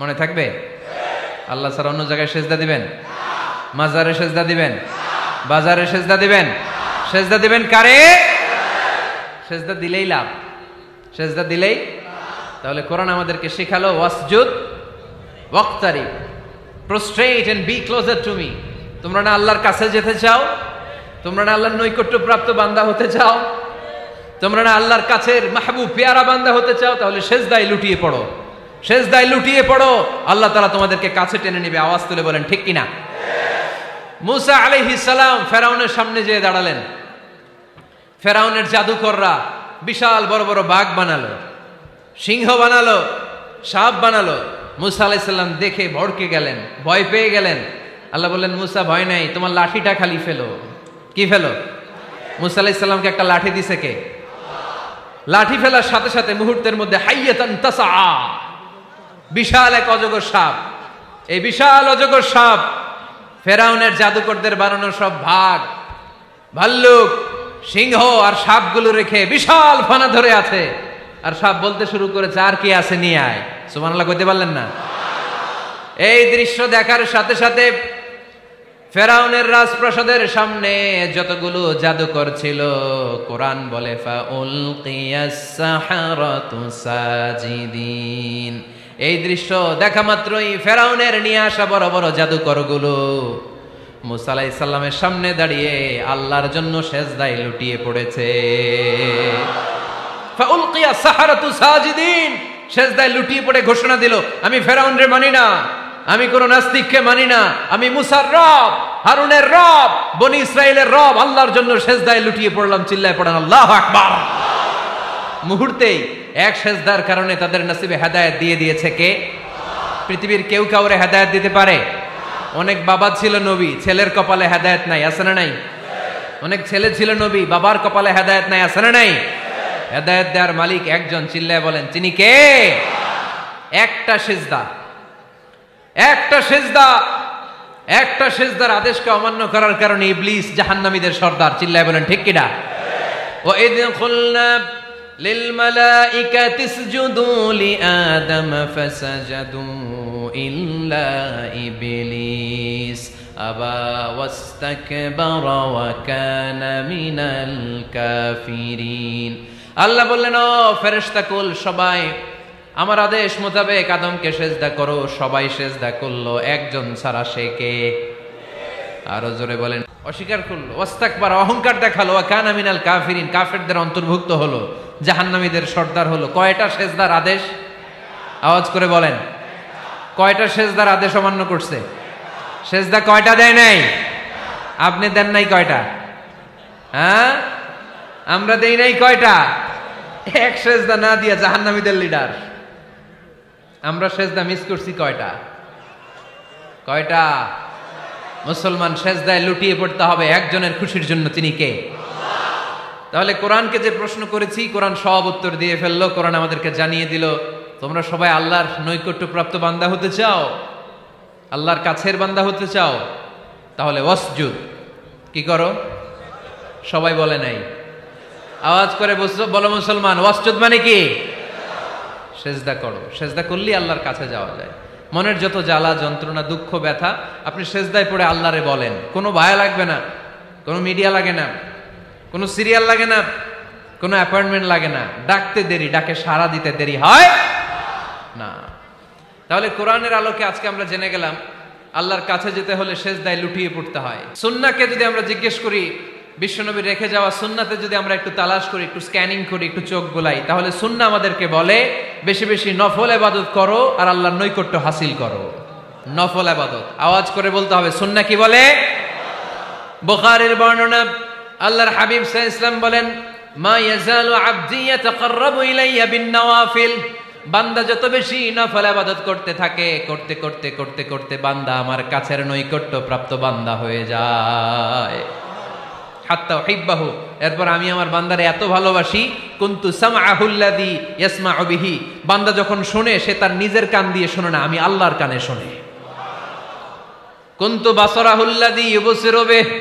মনে থাকবে? আল্লাহ ছাড়া অন্য জায়গায় সেজদা দিবেন? মাজারে সেজদা দিবেন? বাজারে সেজদা দিবেন? সেজদা দিবেন কারে? সেজদা দিলেই লাভ, সেজদা দিলেই। তাহলে কোরআন আমাদেরকে শেখালো ওয়াসজুদ ওয়াক্তারিব, prostrate and be closer to me. তোমরা না আল্লাহর কাছে যেতে চাও? তোমরা না আল্লাহর নৈকট্য প্রাপ্ত বান্দা হতে চাও? তোমরা না আল্লাহর কাছের মাহবুব পেয়ারা বান্দা হতে চাও? তাহলে সেজদায় লুটিয়ে পড়ো, সেজদায় লুটিয়ে পড়ো, আল্লাহ তাআলা তোমাদেরকে কাছে টেনে নেবে। আওয়াজ তুলে বলেন ঠিক কিনা? মুসা আলাইহিস সালাম ফেরাউনের সামনে যেয়ে দাঁড়ালেন। ফেরাউনের জাদুকররা বিশাল বড় বড় বাঘ বানালো, সিংহ বানালো, সাপ বানালো। মুসা আলাইহিস সালাম দেখে ভড়কে গেলেন, ভয় পেয়ে গেলেন। আল্লাহ বললেন, মুসা ভয় নাই, তোমার লাঠিটা খালি ফেলো। কি ফেলো? মুসা আলাইহিস সালামকে একটা লাঠি দিছে কে? লাঠি ফেলার সাথে সাথে মুহূর্তের মধ্যে হাইয়াতান তাসআ, বিশাল এক অজগর সাপ। এই বিশাল অজগর সাপ ফেরাউনের জাদুকরদের বানানো সব ভাগ, ভাল্লুক, সিংহ আর সাপগুলো রেখে বিশাল ফানা ধরে আছে। আর সাপ বলতে শুরু করেছে, আর কি আছে নিয়ে আয়। সুবহানাল্লাহ কইতে পারলেন না? এই দৃশ্য দেখার সাথে সাথে ফেরাউনের রাজপ্রাসাদের সামনে যতগুলো জাদুকর ছিল, কোরআন বলে ফাউলকিয়াস সাহারাতু সাজিদিন। এই দৃশ্য দেখা মাত্রই ফেরাউনের নিয়ে আসা বড় বড় জাদুকরগুলো মুসা আলাইহিস সালামের সামনে দাঁড়িয়ে আল্লাহর জন্য সেজদায় লুটিয়ে পড়েছে। ফাউলকিয়াস সাহারাতু সাজিদিন, সেজদায় লুটিয়ে পড়ে ঘোষণা দিল, আমি ফেরাউনরে মানি না, আমি কোন নাস্তিককে মানি না, আমি মুসার রব, হারুনের রব, বনি ইসরাইলের রব, আল্লাহর জন্য সেজদায় লুটিয়ে পড়লাম। চিল্লায় পড়েন আল্লাহু আকবার। মুহূর্তেই এক সেজদার কারণে তাদের নসিবে হেদায়েত দিয়ে দিয়েছে কে? পৃথিবীর কেউ কাউরে হেদায়েত দিতে পারে? অনেক বাবা ছিল নবী, ছেলের কপালে হেদায়েত নাই, আছে না নাই? অনেক ছেলে ছিল নবী, বাবার কপালে হেদায়েত নাই, আছে না নাই? হেদায়েত দেওয়ার মালিক একজন, চিল্লায় বলেন তিনি কে? একটা সিজদা, একটা সিজদা, একটা সিজদার আদেশকে অমান্য করার কারণে ইবলিস জাহান্নামীদের সর্দার। চিল্লায় বলেন ঠিক কিনা? ওয়া ইয কুলনা লিল মালাইকাতি ইসজুদু লিআদম ফাসাজাদু ইল্লা ইবলিস আবা ওয়াস্তাকবারা ওয়া কানা মিনাল কাফিরিন। আল্লাহ বললেন, ও ফেরেশতা কুল সবাই আমার আদেশ মোতাবেক আদমকে সেজদা করো। সবাই সেজদা করলো, একজন ছাড়া, সে কে? আরো জোরে বলেন। অস্বীকার করলো, ওয়াস্তাকবার, অহংকার দেখালো, ওয়া কানা মিনাল কাফিরিন, কাফেরদের অন্তর্ভুক্ত হলো, জাহান্নামীদের সর্দার হলো। কয়টা সেজদার আদেশ? আওয়াজ করে বলেন, কয়টা সেজদার আদেশ অমান্য করছে? সেজদা কয়টা দেয় নাই? আপনি দেন নাই কয়টা? হ্যাঁ, আমরা দেই নাই কয়টা? এক সেজদা না দিয়া জাহান্নামীদের লিডার। আমরা সেজদা মিস করছি কয়টা? কয়টা? মুসলমান সেজদায় লুটিয়ে পড়তে হবে একজনের খুশির জন্য, তিনি কে? তাহলে কোরআনকে যে প্রশ্ন করেছি, কোরআন সব উত্তর দিয়ে ফেললো। কোরআন আমাদেরকে জানিয়ে দিল, তোমরা সবাই আল্লাহর নৈকট্যপ্রাপ্ত বান্দা হতে চাও, আল্লাহর কাছের বান্দা হতে চাও, তাহলে ওয়াসজুদ কি করো? সবাই বলে নাই, আওয়াজ করে বলো মুসলমান, ওয়াসজুদ মানে কি? সেজদা করো। সেজদা করলেই আল্লাহর কাছে যাওয়া যায়। মনের যত জ্বালা যন্ত্রণা দুঃখ ব্যথা আপনি সেজদায় পড়ে আল্লাহরে বলেন। কোনো ভায়া লাগবে না, কোনো মিডিয়া লাগে না, কোনো সিরিয়াল লাগে না, কোনো অ্যাপয়েন্টমেন্ট লাগে না। ডাকতে দেরি, ডাকে সাড়া দিতে দেরি হয় না। তাহলে কোরআনের আলোকে আজকে আমরা জেনে গেলাম আল্লাহর কাছে যেতে হলে সেজদায় লুটিয়ে পড়তে হয়। সুন্নাহকে যদি আমরা জিজ্ঞেস করি বিশ্বনবী রেখে যাওয়া সুন্নাতে যদি আমরা একটু তালাশ করি, একটু স্ক্যানিং করি, একটু চোখ গোলাই, তাহলে সুন্নাহ আমাদেরকে বলে বেশি বেশি নফল ইবাদত করো আর আল্লাহর নৈকট্য হাসিল করো। নফল ইবাদত আওয়াজ করে বলতে হবে। সুন্নাহ কি বলে? বুখারীর বর্ণনা, আল্লাহর হাবিব সাল্লাল্লাহু আলাইহি ওয়াসাল্লাম বলেন, মা ইয়াজালু আবদি ইয়াতাকাররাবু ইলাইয়া বিন নওয়াফিল, বান্দা যত বেশি নফল ইবাদত করতে থাকে, করতে করতে করতে করতে বান্দা আমার কাছের নৈকট্য প্রাপ্ত বান্দা হয়ে যায়। হাত্তা উহিব্বাহু, এরপর আমি আমার বান্দারে এত ভালোবাসি, কুনতু সামআহুল্লাযী ইয়াসমাউ বিহি, বান্দা যখন শুনে সে তার নিজের কান দিয়ে শুনে না, আমি আল্লাহর কানে শুনে। কুনতু বাসারাহুল্লাযী ইউবসিরু বিহি,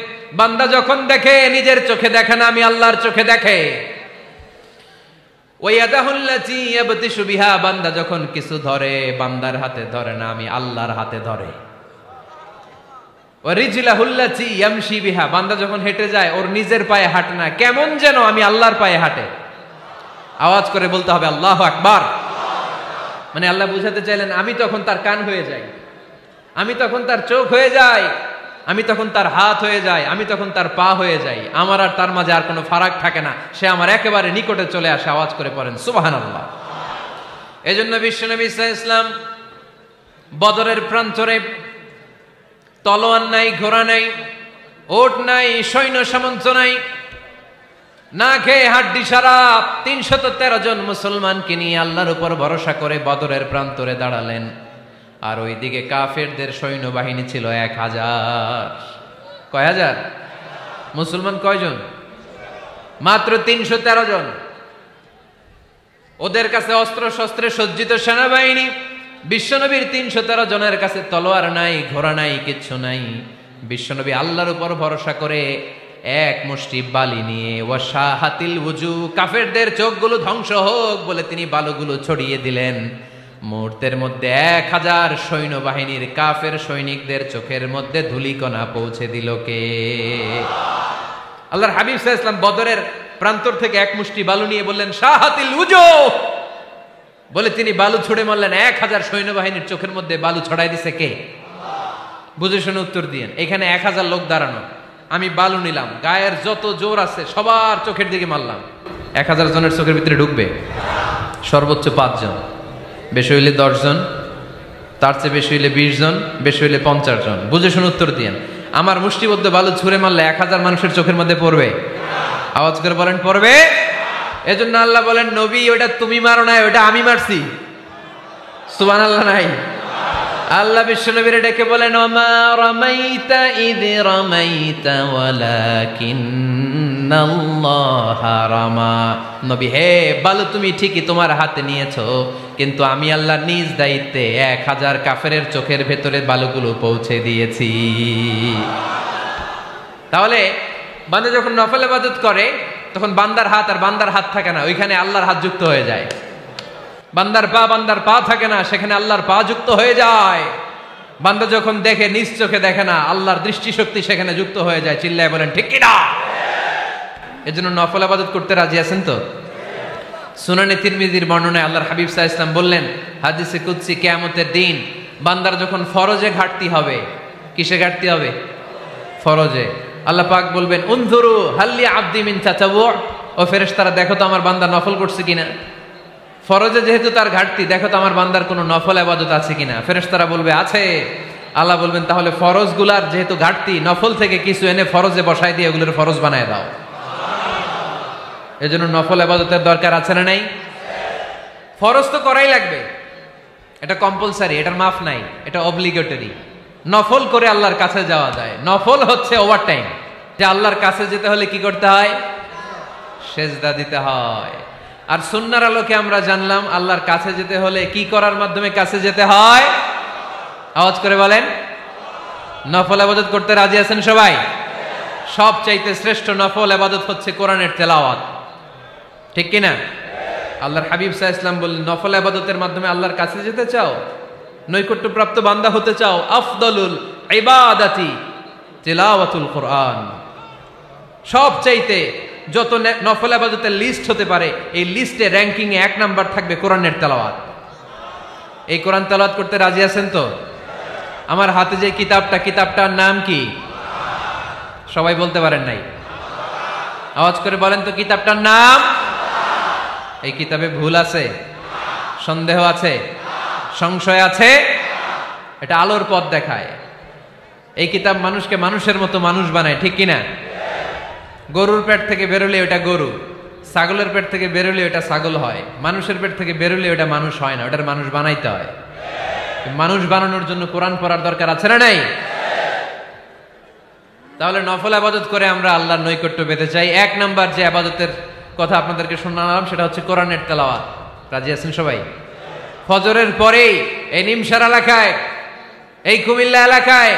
বান্দা যখন দেখে নিজের চোখে দেখে না, আমি আল্লাহর চোখে দেখে। ওয়ায়াদাহুল্লাতী ইয়াবতিশু বিহা, বান্দা যখন কিছু ধরে বান্দার হাতে ধরে না, আমি আল্লাহর হাতে ধরে। ওয়ারিজলাহুল্লাতী ইয়ামশি বিহা, বান্দা যখন হেঁটে যায় ওর নিজের পায়ে হাঁটে না, কেমন যেন আমি আল্লাহর পায়ে হাঁটে। আওয়াজ করে বলতে হবে আল্লাহু আকবার। মানে আল্লাহ বুঝাতে চাইলেন আমি তখন তার কান হয়ে যাই, আমি তখন তার চোখ হয়ে যাই, আমি তখন তার হাত হয়ে যাই, আমি তখন তার পা হয়ে যাই, আমার আর তার মাঝে আর কোনো ফারাক থাকে না, সে আমার একেবারে নিকটে চলে আসে। আওয়াজ করে পড়েন সুবহানাল্লাহ। এজন্য বিশ্বনবী সাল্লাল্লাহু আলাইহি ওয়াসাল্লাম বদরের প্রান্তরে তলোয়ার নাই, ঘোড়া নাই, ওট নাই, সৈন্য সামন্ত নাই, না খেয়ে হাড্ডি সারা ৩১৩ জন মুসলমানকে নিয়ে আল্লাহর উপর ভরসা করে বদরের প্রান্তরে দাঁড়ালেন। আর ওইদিকে কাফেরদের সৈন্যবাহিনী ছিল ১,০০০। কয় হাজার? মুসলমান কয়জন? মাত্র ৩১৩ জন। ওদের কাছে অস্ত্র শস্ত্রে সজ্জিত সেনাবাহিনী, বিশ্বনবীর ৩১৩ জনের কাছে তলোয়ার নাই, ঘোড়া নাই, কিচ্ছু নাই। বিশ্বনবী আল্লাহর উপর ভরসা করে এক মুষ্টি বালি নিয়ে ওয়াশাহাতিল ওযু, কাফেরদের চোখগুলো ধ্বংস হোক বলে তিনি বালুগুলো ছড়িয়ে দিলেন। মুহূর্তের মধ্যে ১,০০০ সৈন্যবাহিনীর কাফের সৈনিকদের চোখের মধ্যে ধূলিকণা পৌঁছে দিল কে? আল্লাহর হাবিব সাল্লাল্লাহু আলাইহি ওয়াসাল্লাম বদরের প্রান্তর থেকে এক মুষ্টি বালু নিয়ে বললেন শাহাতিল ওযু, বলে তিনি বালু ছুড়ে মারলেন। ১,০০০ সৈন্যবাহিনীর চোখের মধ্যে বালু ছড়াই দিছে কে? বুঝে শুনে উত্তর দিয়েন। এখানে ১,০০০ লোক দাঁড়ানো, আমি বালু নিলাম, গায়ের যত জোর আছে সবার চোখের দিকে মারলাম। ১,০০০ জনের চোখের ভিতরে ঢুকবে? সর্বোচ্চ ৫ জন, বেশি হইলে ১০ জন, তার চেয়ে বেশি হইলে ২০ জন, বেশি হইলে ৫০ জন। বুঝে শুনে উত্তর দিয়েন। আমার মুষ্টিবদ্ধ বালু ছুঁড়ে মারলে ১,০০০ মানুষের চোখের মধ্যে পড়বে? আওয়াজ করে বলেন পড়বে। এজন্য আল্লাহ বলেন নবী ওটা তুমি মারো নাই, ওটা আমি মারছি। সুবহানাল্লাহ নাই? আল্লাহ বিশ্বনবীর ডেকে বলেন ওমা রামাইতা ইয রামাইতা ওয়ালাকিন্নাল্লাহা রামা। নবী হে, বালু তুমি ঠিকই তোমার হাতে নিয়েছো, কিন্তু আমি আল্লাহ নিজ দায়িত্বে ১,০০০ কাফেরের চোখের ভেতরে বালুগুলো পৌঁছে দিয়েছি। তাহলে বান্দা যখন নফল ইবাদত করে তখন বান্দার হাত আর বান্দার হাত থাকে না, ওইখানে আল্লাহর হাত যুক্ত হয়ে যায়। বান্দার পা থাকে না, সেখানে আল্লাহর পা যুক্ত হয়ে যায়। বান্দা যখন দেখে নিজ চোখে দেখে না, আল্লাহর দৃষ্টিশক্তি সেখানে যুক্ত হয়ে যায়। চিল্লায় বলেন ঠিক কিনা? এজন্য নফল ইবাদত করতে রাজি আছেন তো? সুনানে তিরমিজির বর্ণনায় আল্লাহর হাবিব সাল্লাল্লাহু আলাইহি ওয়াসাল্লাম বললেন হাদিসে কুদসি, কিয়ামতের দিন বান্দার যখন ফরজে ঘাটতি হবে, কিসে ঘাটতি হবে? ফরজে। আল্লাহ পাক বলবেন উনজুরু হাল্লি আবদি মিন তাতাওয়ু, ও ফেরেশতারা দেখো তো আমার বান্দা নফল করছে কিনা। ফরজে যেহেতু তার ঘাটতি, দেখো তো আমার বান্দার কোনো নফল ইবাদত আছে কিনা। ফেরেশতারা বলবে আছে। আল্লাহ বলবেন তাহলে ফরজগুলার যেহেতু ঘাটতি, নফল থেকে কিছু এনে ফরজে বসাই দিয়ে ওগুলোর ফরজ বানায় দাও। এজন্য নফল ইবাদতের দরকার আছে না নাই? ফরজ তো করাই লাগবে, এটা কম্পালসারি, এটার মাফ নাই, এটা অব্লিগেটরি। নফল করে আল্লাহর কাছে যাওয়া যায়। নফল হচ্ছে ওভারটাইম, যে আল্লাহর কাছে যেতে হলে কি করতে হয়? সেজদা দিতে হয়। আর সুন্নাহর আলোকে আমরা জানলাম আল্লাহর কাছে যেতে হলে কি করার মাধ্যমে কাছে যেতে হয়? আওয়াজ করে বলেন নফল ইবাদত করতে রাজি আছেন সবাই? সবচাইতে শ্রেষ্ঠ নফল ইবাদত হচ্ছে কোরআনের তেলাওয়াত, ঠিক কিনা? আল্লাহর হাবিব সাল্লাল্লাহু আলাইহি ওয়াসাল্লাম বললেন নফল ইবাদতের মাধ্যমে আল্লাহর কাছে যেতে চাও, নৈকট্যপ্রাপ্ত বান্দা হতে চাও, আফদলুল ইবাদাতি তিলাওয়াতুল কোরআন। সবচাইতে যত নফল ইবাদতের লিস্ট হতে পারে, এই লিস্টে র্যাঙ্কিং এ ১ নাম্বার থাকবে কোরআনের তেলাওয়াত। এই কোরআন তেলাওয়াত করতে রাজি আছেন তো? আমার হাতে যে কিতাবটার নাম কি? সবাই বলতে পারেন নাই? আওয়াজ করে বলেন তো কিতাবটার নাম? এই কিতাবে ভুল আছে? সন্দেহ আছে? সংশয় আছে? এটা আলোর পথ দেখায়। এই কিতাব মানুষকে মানুষের মতো মানুষ বানায়, ঠিক কিনা? গরুর পেট থেকে বেরোলে ওটা গরু, ছাগলের পেট থেকে বেরোলে ওটা ছাগল হয়, মানুষের পেট থেকে বেরোলে ওটা মানুষ হয় না, ওটার মানুষ বানাইতে হয়। মানুষ বানানোর জন্য কোরআন পড়ার দরকার আছে না নাই? তাহলে নফল আবাদত করে আমরা আল্লাহর নৈকট্য পেতে চাই। এক নাম্বার যে আবাদতের কথা আপনাদেরকে শোনালাম সেটা হচ্ছে কোরআনের তেলাওয়াত। রাজি আছেন সবাই? ফজরের পরেই এই নিমসার এলাকায়, এই কুমিল্লা এলাকায়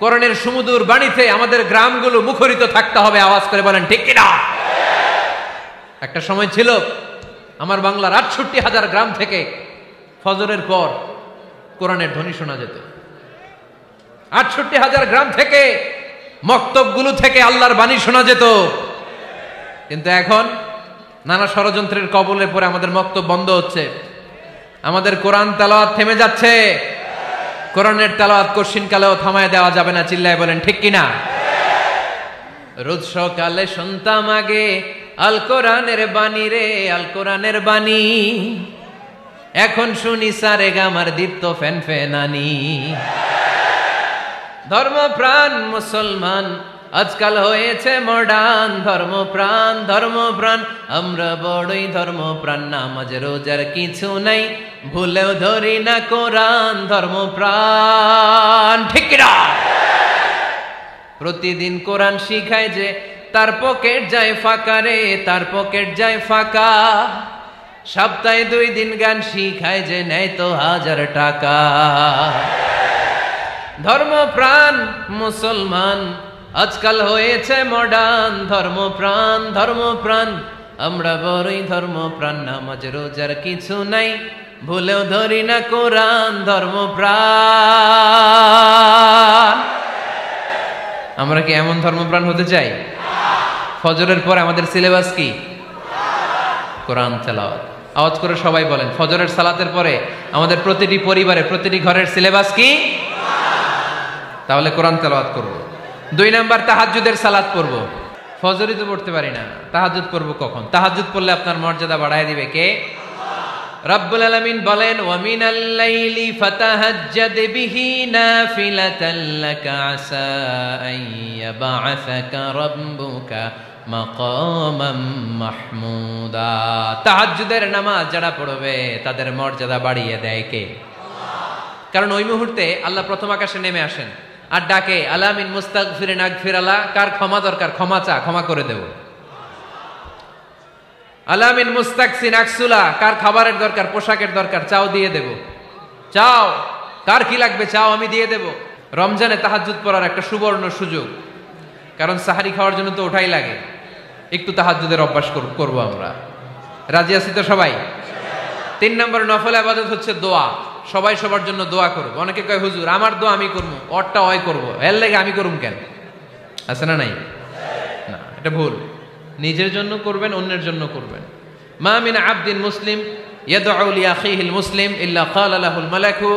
কোরআনের সুমধুর বাণীতে আমাদের গ্রামগুলো মুখরিত থাকতে হবে। আওয়াজ করে বলেন ঠিক কিনা? একটা সময় ছিল আমার বাংলার ৬৮,০০০ গ্রাম থেকে ফজরের পর কোরআনের ধ্বনি শোনা যেত। ৬৮,০০০ গ্রাম থেকে মক্তবগুলো থেকে আল্লাহর বাণী শোনা যেত। কিন্তু এখন নানা ষড়যন্ত্রের কবলে পড়ে আমাদের মক্তব বন্ধ হচ্ছে, আমাদের কোরআন তেলাওয়াত থেমে যাচ্ছে। কোরআনের তেলাওয়াত কশিনকালেও থামায় দেওয়া যাবে না। চিল্লায় বলেন ঠিক কিনা? রোজ সকালে শুনতাম আগে আল কোরআনের বাণী রে, আল কোরআনের বাণী। এখন শুনি সারে গামার দীপ্ত ফ্যান ফ্যানানি। ধর্মপ্রাণ মুসলমান আজকাল হয়েছে মডার্ন। ধর্মপ্রাণ ধর্মপ্রাণ আমরা বড়ই ধর্মপ্রাণ। নামাজ রোজার কিছু নাই, ভুলেও ধরি না কোরআন। ধর্মপ্রাণ ঠিক কিনা? প্রতিদিন কোরআন শিখায় যে তার পকেট যায় ফাঁকা রে, তার পকেট যায় ফাঁকা। সপ্তাহে 2 দিন গান শিখায় যে নেয় তো 1000 টাকা। ধর্মপ্রাণ মুসলমান আজকাল হয়েছে মডার্ন। ধর্মপ্রাণ ধর্মপ্রাণ আমরা বড়ই ধর্মপ্রাণ। নামাজ রোজার কিছু নাই, ভুলেও ধরি না কোরআন। ধর্মপ্রাণ। আমরা কি এমন ধর্মপ্রাণ হতে চাই? ফজরের পর আমাদের সিলেবাস কি? কোরআন তেলাওয়াত। আওয়াজ করে সবাই বলেন, ফজরের সালাতের পরে আমাদের প্রতিটি পরিবারে, প্রতিটি ঘরের সিলেবাস কি? তাহলে কোরআন তেলাওয়াত করব। 2 নাম্বার তাহাজ্জুদের সালাত পড়ব। ফজরই তো পড়তে পারি না, তাহাজ্জুদ পড়ব কখন? তাহাজ্জুদ পড়লে আপনার মর্যাদা বাড়ায় দিবে কে? রব্বুল আলামিন বলেন, ওয়া মিনাল লাইলি ফাতাহাজ্জাদ বিহি নাফিলাতান লাকা আসা আন ইয়াবআসাকা রাব্বুকা মাকামাম মাহমুদা। তাহাজ্জুদের নামাজ যারা পড়বে তাদের মর্যাদা বাড়িয়ে দেয় কে? কারণ ওই মুহূর্তে আল্লাহ প্রথম আকাশে নেমে আসেন আর ডাকে, আলা মিন মুস্তাগফিরিন আগফিরালা। কার ক্ষমা দরকার? ক্ষমা চা, ক্ষমা করে দেব। আলা মিন মুস্তাকসিন আকসুলা। কার খাবারের দরকার? পোশাকের দরকার? চাও, দিয়ে দেব। চাও, কার কি লাগবে? চাও, আমি দিয়ে দেব। রমজানে তাহাজ্জুদ পড়ার একটা সুবর্ণ সুযোগ, কারণ সাহারি খাওয়ার জন্য তো ওঠাই লাগে। একটু তাহাজ্জুদের অভ্যাস করব আমরা। রাজি আছি তো সবাই? 3 নম্বর নফল ইবাদত হচ্ছে দোয়া। সবাই সবার জন্য দোয়া করব। অনেকে কয়, হুজুর আমার দোয়া আমি করবো, ওরটা ওই করবো, এর লাগে আমি করুম কেন? আছে না নাই? না, এটা ভুল। নিজের জন্য করবেন, অন্যের জন্য করবেন। মা মিন আবদিন মুসলিম ইয়াদউ লিআখিহিল মুসলিম ইল্লা ক্বালা লাহুল মালাকু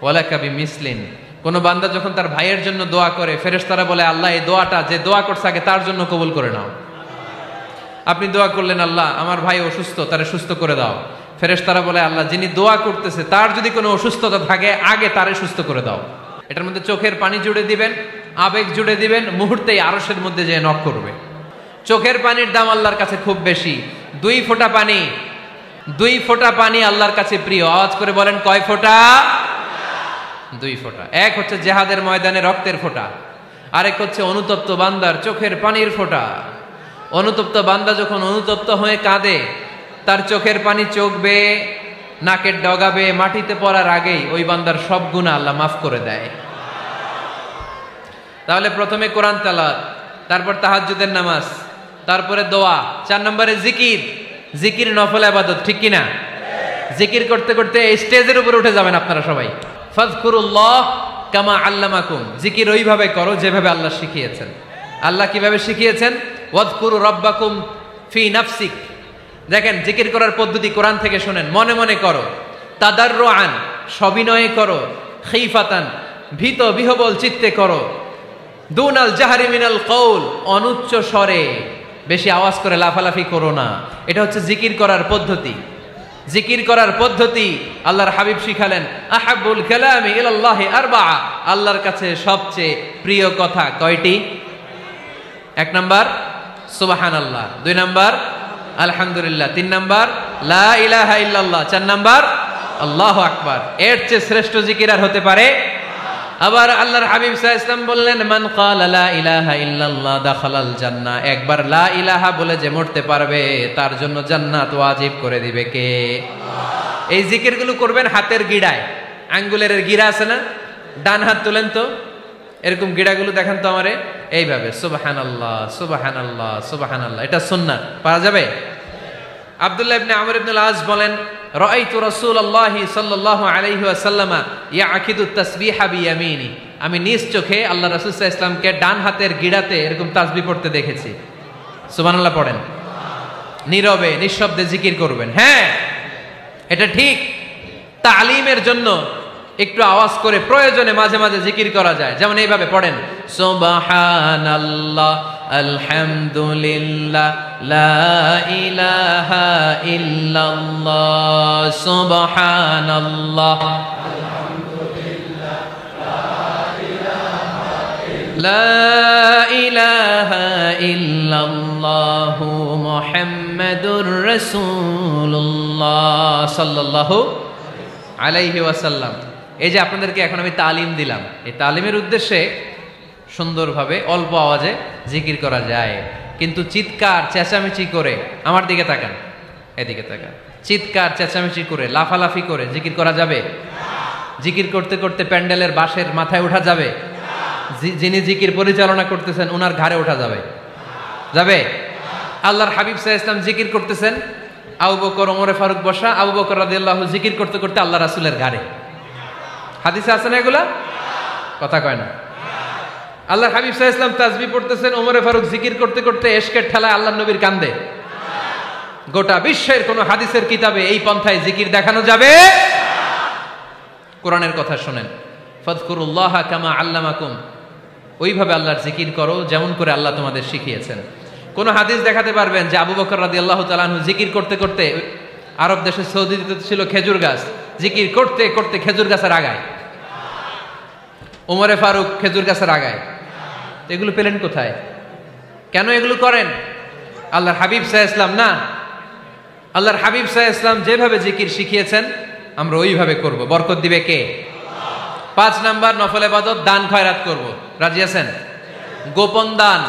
ওয়া লাকা বিমিসলিন। কোন বান্দা যখন তার ভাইয়ের জন্য দোয়া করে, ফেরেশতারা বলে, আল্লাহ এই দোয়াটা যে দোয়া করছে আগে তার জন্য কবুল করে নাও। আপনি দোয়া করলেন, আল্লাহ আমার ভাই অসুস্থ, তারে সুস্থ করে দাও। ফেরেশতারা বলে, আল্লাহ যিনি দোয়া করতেছে তার যদি কোনো অসুস্থতা থাকে আগে তারে সুস্থ করে দাও। এটার মধ্যে চোখের পানি জুড়ে দিবেন, আবেগ জুড়ে দিবেন, মুহূর্তেই আরশের মধ্যে যে নক করবে। চোখের পানির দাম আল্লাহর কাছে খুব বেশি। 2 ফোঁটা পানি, 2 ফোঁটা পানি আল্লাহর কাছে প্রিয়। আওয়াজ করে বলেন, কয় ফোঁটা? 2 ফোঁটা। এক হচ্ছে জিহাদের ময়দানে রক্তের ফোঁটা, আরেক হচ্ছে অনুতপ্ত বান্দার চোখের পানির ফোঁটা। অনুতপ্ত বান্দা যখন অনুতপ্ত হয়ে কাঁদে, তার চোখের পানি চোখ বেয়ে নাকের ডগাবে মাটিতে পড়ার আগেই ওই বান্দার সব গুনাহ আল্লাহ মাফ করে দেয়। তাহলে প্রথমে কোরআন তেলাওয়াত, তারপর তাহাজ্জুদের নামাজ, তারপরে দোয়া। 4 নম্বরে জিকির। জিকির নফল ইবাদত, ঠিক কিনা? জিকির করতে করতে স্টেজের উপরে উঠে যাবেন আপনারা সবাই। ফাযকুরুল্লাহ কামা আল্লামাকুম। জিকির ওইভাবে করো যেভাবে আল্লাহ শিখিয়েছেন। আল্লাহ কিভাবে শিখিয়েছেন? ওয়াযকুরু রাব্বাকুম ফি নাফসিক। দেখেন, জিকির করার পদ্ধতি কোরআন থেকে শুনেন। মনে মনে করো, তাদাররুআন সবিনয়ে করো, খিফাতান ভীত বিহবল চিত্তে করো, দুনাল জাহরি মিনাল কওল অনুচ্চ স্বরে, বেশি আওয়াজ করে লাফালাফি করো না। এটা হচ্ছে জিকির করার পদ্ধতি। জিকির করার পদ্ধতি আল্লাহর হাবিব শিখালেন, আহাব্বুল কালামি ইলাল্লাহি আরবাআ, আল্লাহর কাছে সবচেয়ে প্রিয় কথা কয়টি? 1 নাম্বার সুবহানাল্লাহ, 2 নাম্বার আলহামদুলিল্লাহ, 3 নাম্বার লা ইলাহা ইল্লাল্লাহ, 4 নাম্বার আল্লাহু আকবার। এর চেয়ে শ্রেষ্ঠ জিকির আর হতে পারে? আবার আল্লাহর হাবিব সাল্লাল্লাহু আলাইহি ওয়াসাল্লাম বললেন, মান ক্বালা লা ইলাহা ইল্লাল্লাহ দাখালাল জান্নাহ, একবার লা ইলাহা বলে যে মরতে পারবে তার জন্য জান্নাত ওয়াজিব করে দিবে কে? আল্লাহ। এই জিকিরগুলো করবেন হাতের গিড়ায়, আঙ্গুলের গিড়া আছে না, ডান হাত তোলেন তো, এরকম গিড়াগুলো দেখেন তো আমারে, এইভাবে সুবহানাল্লাহ সুবহানাল্লাহ সুবহানাল্লাহ, এটা সুন্নাত, পারা যাবে? আব্দুল্লাহ ইবনে আমর ইবনে আল-আস বলেন, রাআইতু রাসূলুল্লাহি সাল্লাল্লাহু আলাইহি ওয়াসাল্লাম ইয়াকিদু তাসবিহা বিয়ামিনি, আমি নিজ চোখে আল্লাহ রাসূল সাল্লাল্লাহু আলাইহি ওয়াসাল্লামকে ডান হাতের গিড়াতে এরকম তাসবিহ পড়তে দেখেছি। সুবহানাল্লাহ পড়েন, নীরবে নিঃশব্দে জিকির করবেন। হ্যাঁ, এটা ঠিক। তালিমের জন্য একটু আওয়াজ করে প্রয়োজনে মাঝে মাঝে জিকির করা যায়, যেমন এইভাবে পড়েন, সুবহানাল্লাহ আলহামদুলিল্লাহ লা ইলাহা ইল্লাল্লাহ, সুবহানাল্লাহ আলহামদুলিল্লাহ লা ইলাহা ইল্লাল্লাহ মুহাম্মাদুর রাসূলুল্লাহ সাল্লাল্লাহু আলাইহি ওয়াসাল্লাম। এই যে আপনাদেরকে এখন আমি তালিম দিলাম, এই তালিমের উদ্দেশ্যে সুন্দরভাবে অল্প আওয়াজে জিকির করা যায়, কিন্তু চিৎকার চেঁচামেচি করে, আমার দিকে তাকান, এদিকে তাকান, চিৎকার চেঁচামেচি করে লাফালাফি করে জিকির করা যাবে? জিকির করতে করতে প্যান্ডেলের বাঁশের মাথায় ওঠা যাবে? যিনি জিকির পরিচালনা করতেছেন ওনার ঘাড়ে ওঠা যাবে? যাবে? আল্লাহর হাবিব সাল্লাল্লাহু আলাইহি ওয়াসাল্লাম জিকির করতেছেন, আবু বকর ওমরে ফারুক বসা, আবু বকর রাদিয়াল্লাহু জিকির করতে করতে আল্লাহ রাসূলের ঘাড়ে। হাদিসে আছে না এগুলা? কথা কয় না। আল্লাহর হাবিব সাল্লাল্লাহু আলাইহি ওয়াসাল্লাম তাসবিহ পড়তেছেন, ওমরে ফারুক জিকির করতে করতে এশকের ঠেলায় আল্লাহর নবীর কান্দে। গোটা বিশ্বের কোন হাদিসের কিতাবে এই পন্থায় জিকির দেখানো যাবে? কোরআনের কথা শুনেন, ফাযকুরুল্লাহা কামা আল্লামাকুম, ওইভাবে আল্লাহর জিকির করো যেমন করে আল্লাহ তোমাদের শিখিয়েছেন। কোন হাদিস দেখাতে পারবেন যে আবু বকর রাদিয়াল্লাহু তাআলা আনহু জিকির করতে করতে, আরব দেশে সৌদিতে ছিল খেজুর গাছ, জিকির করতে করতে খেজুর গাছের আগায়, ওমরে ফারুক খেজুর গাছের আগায়, এগুলো পেলেন কোথায়? কেন এগুলো করেন? আল্লাহর হাবিব সাল্লাল্লাহু আলাইহি ওয়াসাল্লাম না, আল্লাহর হাবিব সাল্লাল্লাহু আলাইহি ওয়াসাল্লাম যেভাবে জিকির শিখিয়েছেন আমরা ওইভাবে করব। বরকত দিবে কে? 5 নাম্বার নফল ইবাদত, দান খয়রাত করব। রাজি আছেন? গোপন দান,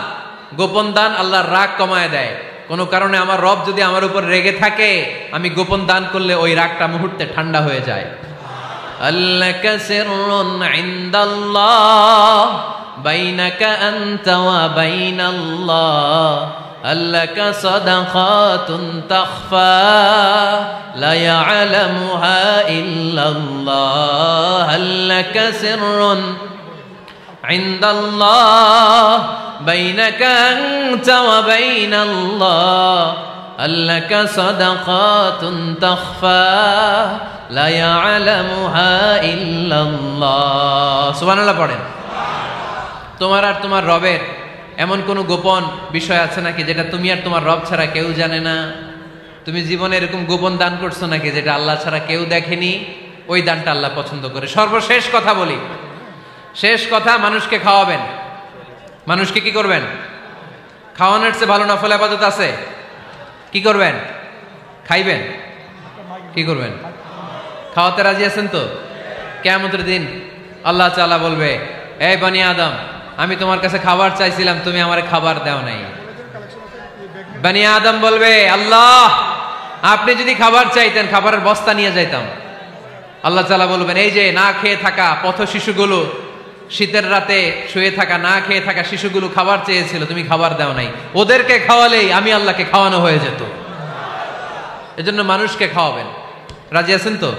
গোপন দান আল্লাহর রাগ কমায় দেয়। কোন কারণে আমার রব যদি আমার উপর রেগে থাকে, আমি গোপন দান করলে ওই রাগটা মুহূর্তে ঠান্ডা হয়ে যায়। আল্লাকা সিররুন ইনদাল্লাহ বাইনাকা আনতা ওয়া বাইনাল্লাহ, আল্লাকা সাদাকাতুন তাখফা লা ইয়ালামুহা ইল্লাল্লাহ, আল্লাকা সিররুন ইনদাল্লাহ বাইনাকা আনতা ওয়া বাইনাল্লাহ, আল্লাকা সাদাকাতুন তাখফা লা ইয়ালামুহা ইল্লাল্লাহ। সুবহানাল্লাহ পড়েন। তোমার আর তোমার রবের এমন কোন গোপন বিষয় আছে নাকি যেটা তুমি আর তোমার রব ছাড়া কেউ জানে না? তুমি জীবনে এরকম গোপন দান করছো নাকি যেটা আল্লাহ ছাড়া কেউ দেখেনি? ওই দানটা আল্লাহ পছন্দ করে। সর্বশেষ কথা বলি, শেষ কথা, মানুষকে খাওয়াবেন। মানুষকে কি করবেন? খাওয়ানোর চেয়ে ভালো নফল ইবাদত আছে? কি করবেন? খাইবেন। কি করবেন? খাওয়াতে রাজি আছেন তো? কিয়ামতের দিন আল্লাহ তাআলা বলবে, এই বনি আদম, আমি তোমার কাছে খাবার চাইছিলাম, তুমি আমারে খাবার দাও নাই। বনি আদম বলবে, আল্লাহ আপনি যদি খাবার চাইতেন খাবারের বস্তা নিয়ে যাইতাম। আল্লাহ তাআলা বলবেন, এই যে না খেয়ে থাকা পথ শিশুগুলো, শীতের রাতে শুয়ে থাকা না খেয়ে থাকা শিশুগুলো খাবার চেয়েছিল, তুমি খাবার দাও নাই, ওদেরকে খাওয়ালেই আমি আল্লাহকে খাওয়ানো হয়ে যেত। এজন্য মানুষকে খাওয়াবেন। রাজি আছেন তো?